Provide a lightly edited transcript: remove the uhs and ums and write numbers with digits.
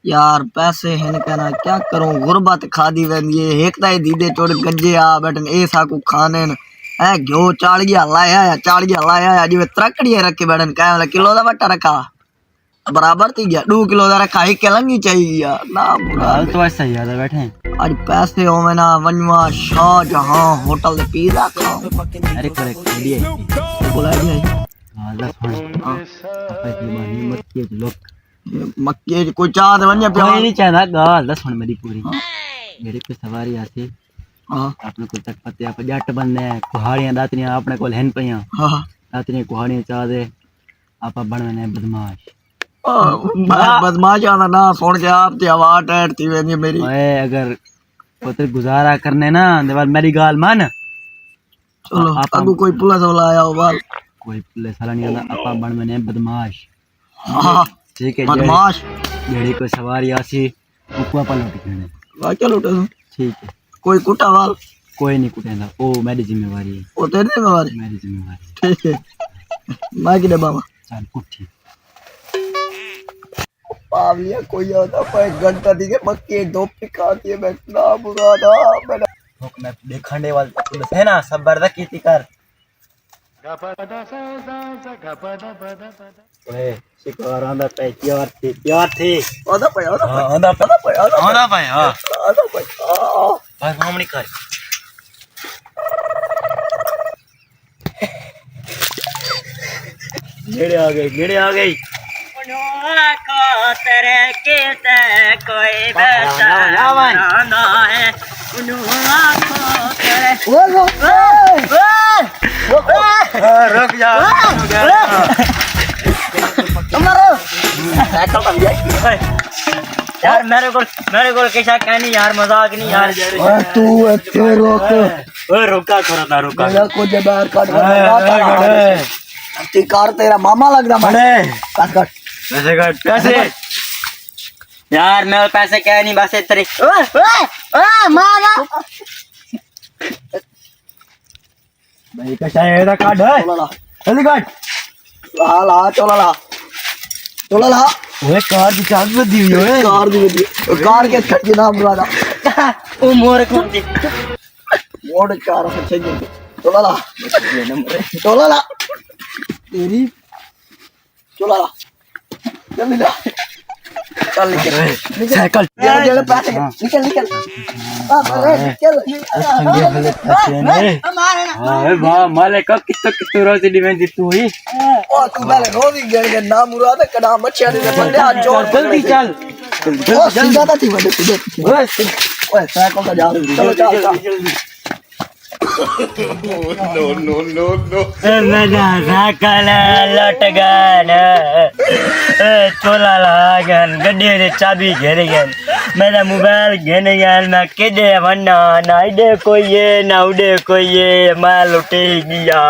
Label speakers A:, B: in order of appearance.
A: यार पैसे हैं कहना क्या करूं गुरबत खादी वेंदी है एक ताई दीदे चोड़ गंजे आ बैठन ए साकू खाने न है घ्यो चाड़िया लाया जिवे त्रकड़िया रखे बैठन काय वाला किलो दा बट्टा रखा बराबर थी गया 2 किलो दा रखा एक लंगी चाहिए यार ना
B: हाल तो ऐसा ही याद बैठे
A: आज पैसे होवे ना वनवा शाहजहां होटल दे पिज़्ज़ा खाओ
B: अरे करे खड़ी है
A: बुला दिया
B: हां दस हां अपने की मानी मत के लोग
A: मक्के कोई चाह दे वन्या पे
B: कोई नहीं चाहता गाल दस हुन मेरी पूरी मेरे पे सवारी आसी
A: हां
B: आपने को तक पते आप जट बनने कुहाड़ियां दातरियां आपने को हन पईया
A: हां
B: दातरियां कुहाड़ियां चाह दे आप बनने बदमाश
A: बदमाश आना ना सुन के आप ते आवाज टैट थी वेंदी मेरी
B: ओए अगर पुत्र गुजारा करने ना दे मेरी गाल मान
A: चलो अगू कोई पुलिस वाला आया हो बाल
B: कोई पुलिस वाला नहीं आंदा आपा बनने बदमाश
A: हां
B: ठीक है
A: बदमाश
B: जेड़ी कोई सवारी आसी ऊपर पर लौट के
A: वा चलो
B: ठीक है
A: कोई कुटा वाल
B: कोई नहीं कुटेंदा ओ मेरी जिम्मेवारी है
A: ओ तेरी जिम्मेवारी
B: मेरी जिम्मेवारी
A: ठीक है मैं किधर बाबा
B: चल उठी
A: पावलिया कोई आता पर घंटा दी के मक्के दो पिकाती है बैठना बुरा था मैंने
B: ठोकना देखंडे वाले पुलिस है ना सब बर्दा कीती कर ओए शिकार आंदा पे यार थी
A: आधा पे
B: आंदा पे हां भाई मामनी कर गेड़े आ गई
C: को तेरे केते कोई बेटा ना है उन्होंने को तेरे
B: रुक जा यार मेरे को कैसा कहनी यार मजाक नहीं यार
A: तू अच्छे रोक
B: ओए रुका करो ना रुका
A: मेरा को जबार काट ती कार तेरा मामा लगदा
B: बड़े
A: काट
B: पैसे यार मेरे पैसे क्या नहीं बस तेरे
C: मामा
B: भाई कैसा है ये कार्ड है जल्दी काट
A: चला ला
B: ओए कार की चाबी दी हुई है
A: कार के खट के नाम बुलादा
B: ओ मोर कौन थी
A: मोड़ कार से चाहिए चला ला तेरी चला ला जल्दी ला चल निकल
B: साइकिल
A: निकल पैसे निकल
B: संगे भले पैसे ने अरे वाह माले कब कितो रोज डिमांड दी तू ही
A: ओ तू पहले रोज ही गड़ ना मुराद कड़ा मच्छिया ने बंदे हाथ जोड़
B: जल्दी चल
A: सीधा था थी बंदे सीधे ओए साइकिल का जा चलो चल
B: no मेरा साइकिल लट गया चोला लागन गड्डी दी चाबी घेर गन मेरा मोबाइल घेर गन मैं केदे वन्ना ना इडे कोई ये ना उडे कोई ये मैं लुटे गया